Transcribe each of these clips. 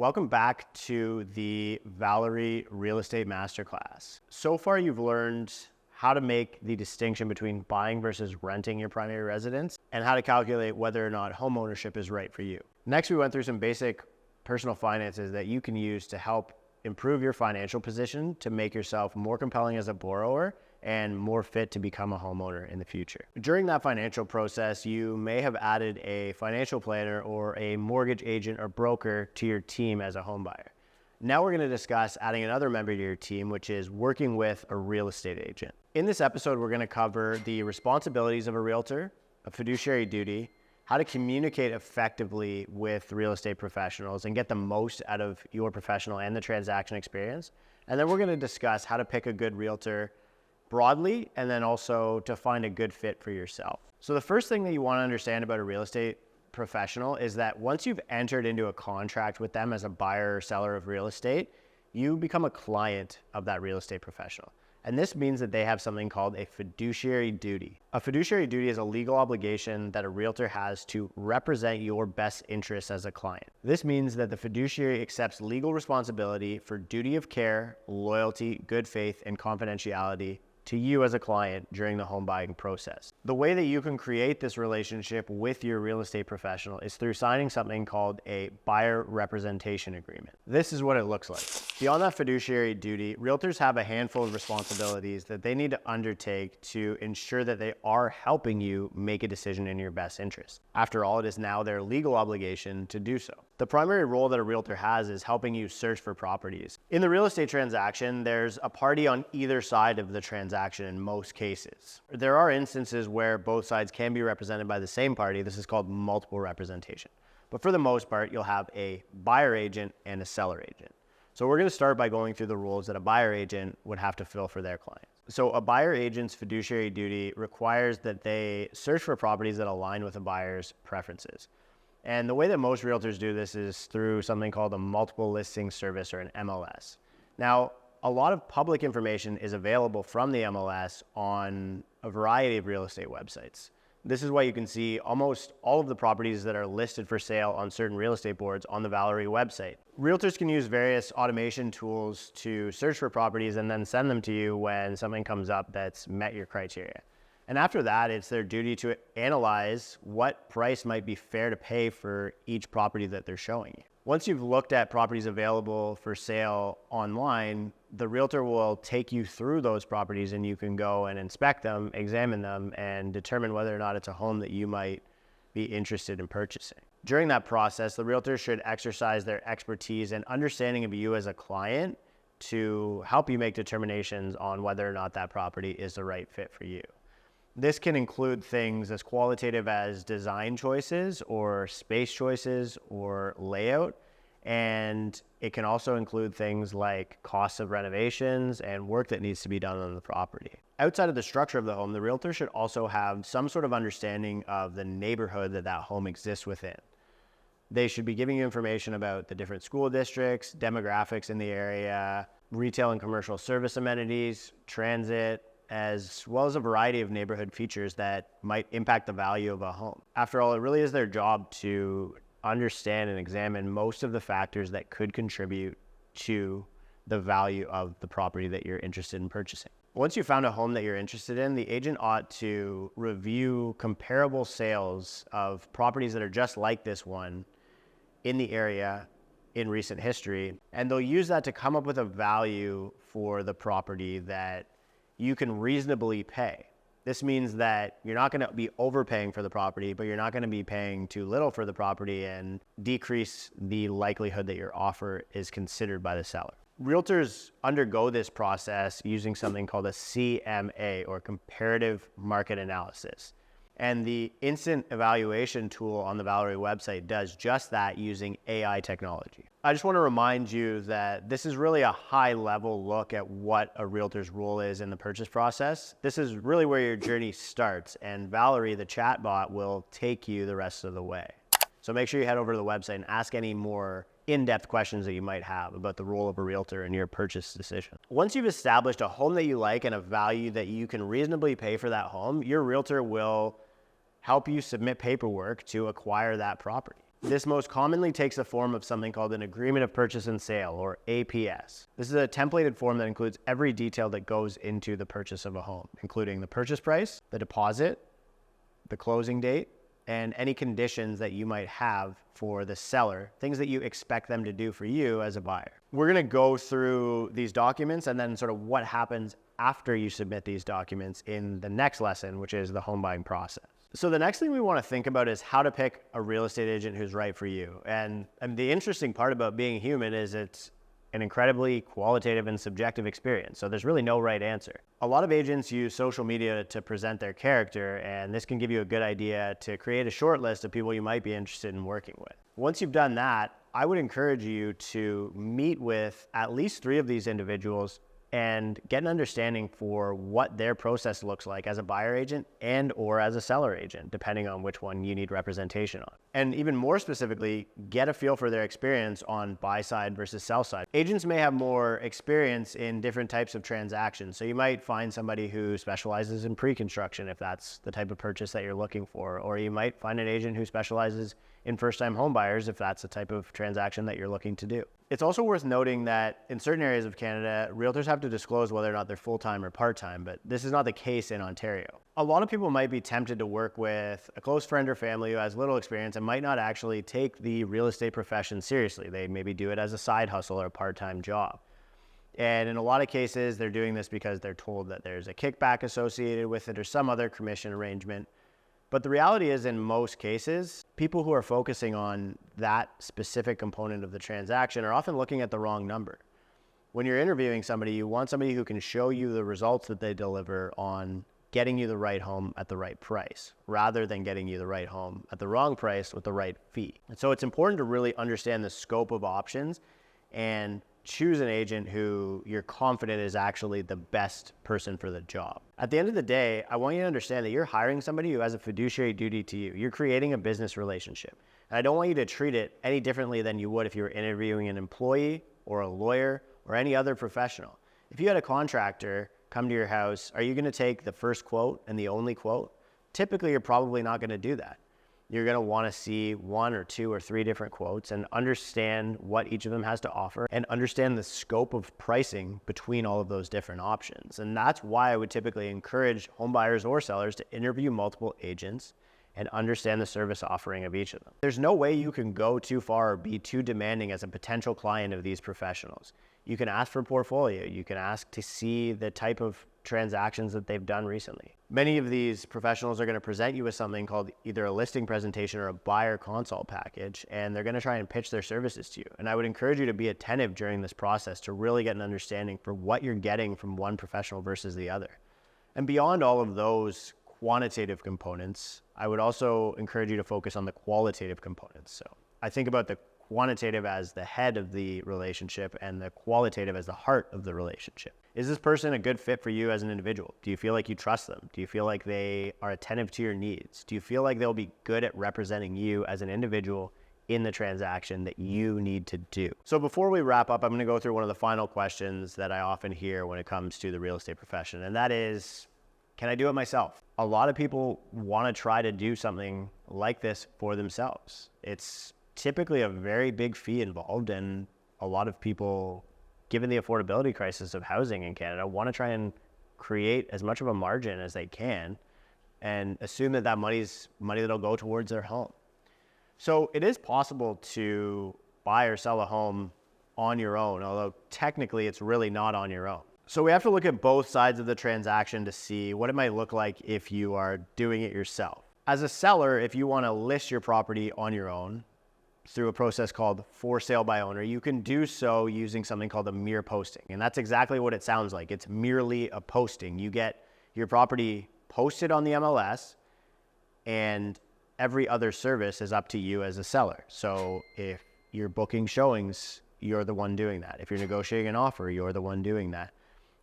Welcome back to the Valery Real Estate Masterclass. So far, you've learned how to make the distinction between buying versus renting your primary residence and how to calculate whether or not homeownership is right for you. Next, we went through some basic personal finances that you can use to help improve your financial position to make yourself more compelling as a borrower and more fit to become a homeowner in the future. During that financial process, you may have added a financial planner or a mortgage agent or broker to your team as a home buyer. Now we're going to discuss adding another member to your team, which is working with a real estate agent. In this episode, we're going to cover the responsibilities of a realtor, a fiduciary duty, how to communicate effectively with real estate professionals and get the most out of your professional and the transaction experience. And then we're going to discuss how to pick a good realtor broadly, and then also to find a good fit for yourself. So the first thing that you want to understand about a real estate professional is that once you've entered into a contract with them as a buyer or seller of real estate, you become a client of that real estate professional. And this means that they have something called a fiduciary duty. A fiduciary duty is a legal obligation that a realtor has to represent your best interests as a client. This means that the fiduciary accepts legal responsibility for duty of care, loyalty, good faith, and confidentiality to you as a client during the home buying process. The way that you can create this relationship with your real estate professional is through signing something called a buyer representation agreement. This is what it looks like. Beyond that fiduciary duty, realtors have a handful of responsibilities that they need to undertake to ensure that they are helping you make a decision in your best interest. After all, it is now their legal obligation to do so. The primary role that a realtor has is helping you search for properties. In the real estate transaction, there's a party on either side of the transaction in most cases. There are instances where both sides can be represented by the same party. This is called multiple representation. But for the most part, you'll have a buyer agent and a seller agent. So we're going to start by going through the rules that a buyer agent would have to fill for their clients. So a buyer agent's fiduciary duty requires that they search for properties that align with a buyer's preferences. And the way that most realtors do this is through something called a multiple listing service or an MLS. Now, a lot of public information is available from the MLS on a variety of real estate websites. This is why you can see almost all of the properties that are listed for sale on certain real estate boards on the Valery website. Realtors can use various automation tools to search for properties and then send them to you when something comes up that's met your criteria. And after that, it's their duty to analyze what price might be fair to pay for each property that they're showing you. Once you've looked at properties available for sale online, the realtor will take you through those properties and you can go and inspect them, examine them, and determine whether or not it's a home that you might be interested in purchasing. During that process, the realtor should exercise their expertise and understanding of you as a client to help you make determinations on whether or not that property is the right fit for you. This can include things as qualitative as design choices or space choices or layout. And it can also include things like costs of renovations and work that needs to be done on the property. Outside of the structure of the home, the realtor should also have some sort of understanding of the neighborhood that that home exists within. They should be giving you information about the different school districts, demographics in the area, retail and commercial service amenities, transit, as well as a variety of neighborhood features that might impact the value of a home. After all, it really is their job to understand and examine most of the factors that could contribute to the value of the property that you're interested in purchasing. Once you found a home that you're interested in, the agent ought to review comparable sales of properties that are just like this one in the area in recent history, and they'll use that to come up with a value for the property that you can reasonably pay. This means that you're not going to be overpaying for the property, but you're not going to be paying too little for the property and decrease the likelihood that your offer is considered by the seller. Realtors undergo this process using something called a CMA or comparative market analysis. And the instant evaluation tool on the Valery website does just that using AI technology. I just want to remind you that this is really a high level look at what a realtor's role is in the purchase process. This is really where your journey starts, and Valery, the chatbot, will take you the rest of the way. So make sure you head over to the website and ask any more in-depth questions that you might have about the role of a realtor in your purchase decision. Once you've established a home that you like and a value that you can reasonably pay for that home, your realtor will help you submit paperwork to acquire that property. This most commonly takes the form of something called an agreement of purchase and sale, or APS. This is a templated form that includes every detail that goes into the purchase of a home, including the purchase price, the deposit, the closing date, and any conditions that you might have for the seller, things that you expect them to do for you as a buyer. We're gonna go through these documents and then sort of what happens after you submit these documents in the next lesson, which is the home buying process. So the next thing we want to think about is how to pick a real estate agent who's right for you. And the interesting part about being human is it's an incredibly qualitative and subjective experience. So there's really no right answer. A lot of agents use social media to present their character, and this can give you a good idea to create a short list of people you might be interested in working with. Once you've done that, I would encourage you to meet with at least 3 of these individuals and get an understanding for what their process looks like as a buyer agent and or as a seller agent, depending on which one you need representation on. And even more specifically, get a feel for their experience on buy side versus sell side. Agents may have more experience in different types of transactions. So you might find somebody who specializes in pre-construction if that's the type of purchase that you're looking for, or you might find an agent who specializes in first-time home buyers if that's the type of transaction that you're looking to do. It's also worth noting that in certain areas of Canada, realtors have to disclose whether or not they're full-time or part-time, but this is not the case in Ontario. A lot of people might be tempted to work with a close friend or family who has little experience and might not actually take the real estate profession seriously. They maybe do it as a side hustle or a part-time job. And in a lot of cases, they're doing this because they're told that there's a kickback associated with it or some other commission arrangement. But the reality is, in most cases, people who are focusing on that specific component of the transaction are often looking at the wrong number. When you're interviewing somebody, you want somebody who can show you the results that they deliver on getting you the right home at the right price, rather than getting you the right home at the wrong price with the right fee. And so it's important to really understand the scope of options and choose an agent who you're confident is actually the best person for the job. At the end of the day, I want you to understand that you're hiring somebody who has a fiduciary duty to you. You're creating a business relationship. And I don't want you to treat it any differently than you would if you were interviewing an employee or a lawyer or any other professional. If you had a contractor come to your house, are you going to take the first quote and the only quote? Typically, you're probably not going to do that. You're going to want to see 1 or 2 or 3 different quotes and understand what each of them has to offer and understand the scope of pricing between all of those different options. And that's why I would typically encourage home buyers or sellers to interview multiple agents and understand the service offering of each of them. There's no way you can go too far or be too demanding as a potential client of these professionals. You can ask for portfolio. You can ask to see the type of transactions that they've done recently. Many of these professionals are going to present you with something called either a listing presentation or a buyer consult package, and they're going to try and pitch their services to you. And I would encourage you to be attentive during this process to really get an understanding for what you're getting from one professional versus the other. And beyond all of those quantitative components, I would also encourage you to focus on the qualitative components. So I think about the quantitative as the head of the relationship and the qualitative as the heart of the relationship. Is this person a good fit for you as an individual? Do you feel like you trust them? Do you feel like they are attentive to your needs? Do you feel like they'll be good at representing you as an individual in the transaction that you need to do? So before we wrap up, I'm going to go through one of the final questions that I often hear when it comes to the real estate profession, and that is, can I do it myself? A lot of people want to try to do something like this for themselves. It's typically a very big fee involved, and a lot of people, given the affordability crisis of housing in Canada, want to try and create as much of a margin as they can and assume that that money's money that'll go towards their home. So it is possible to buy or sell a home on your own, although technically it's really not on your own. So we have to look at both sides of the transaction to see what it might look like if you are doing it yourself. As a seller, if you want to list your property on your own through a process called for sale by owner, you can do so using something called a mere posting. And that's exactly what it sounds like. It's merely a posting. You get your property posted on the MLS, and every other service is up to you as a seller. So if you're booking showings, you're the one doing that. If you're negotiating an offer, you're the one doing that.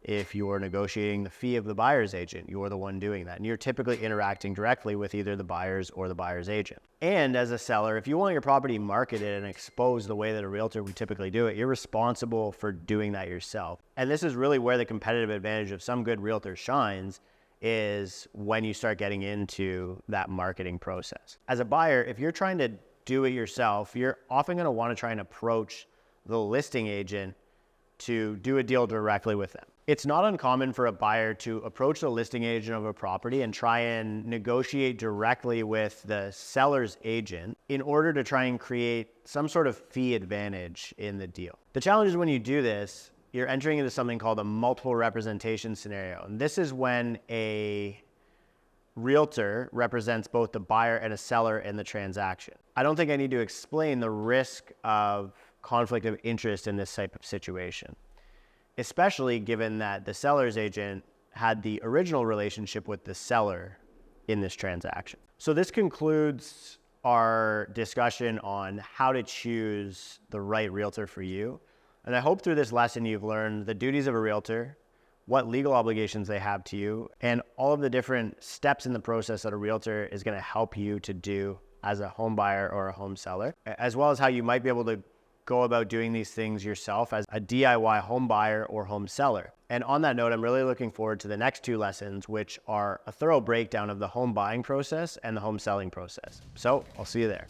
If you're negotiating the fee of the buyer's agent, you're the one doing that. And you're typically interacting directly with either the buyers or the buyer's agent. And as a seller, if you want your property marketed and exposed the way that a realtor would typically do it, you're responsible for doing that yourself. And this is really where the competitive advantage of some good realtors shines, is when you start getting into that marketing process. As a buyer, if you're trying to do it yourself, you're often going to want to try and approach the listing agent to do a deal directly with them. It's not uncommon for a buyer to approach the listing agent of a property and try and negotiate directly with the seller's agent in order to try and create some sort of fee advantage in the deal. The challenge is when you do this, you're entering into something called a multiple representation scenario. And this is when a realtor represents both the buyer and a seller in the transaction. I don't think I need to explain the risk of conflict of interest in this type of situation, especially given that the seller's agent had the original relationship with the seller in this transaction. So this concludes our discussion on how to choose the right realtor for you. And I hope through this lesson you've learned the duties of a realtor, what legal obligations they have to you, and all of the different steps in the process that a realtor is going to help you to do as a home buyer or a home seller, as well as how you might be able to go about doing these things yourself as a DIY home buyer or home seller. And on that note, I'm really looking forward to the next two lessons, which are a thorough breakdown of the home buying process and the home selling process. So I'll see you there.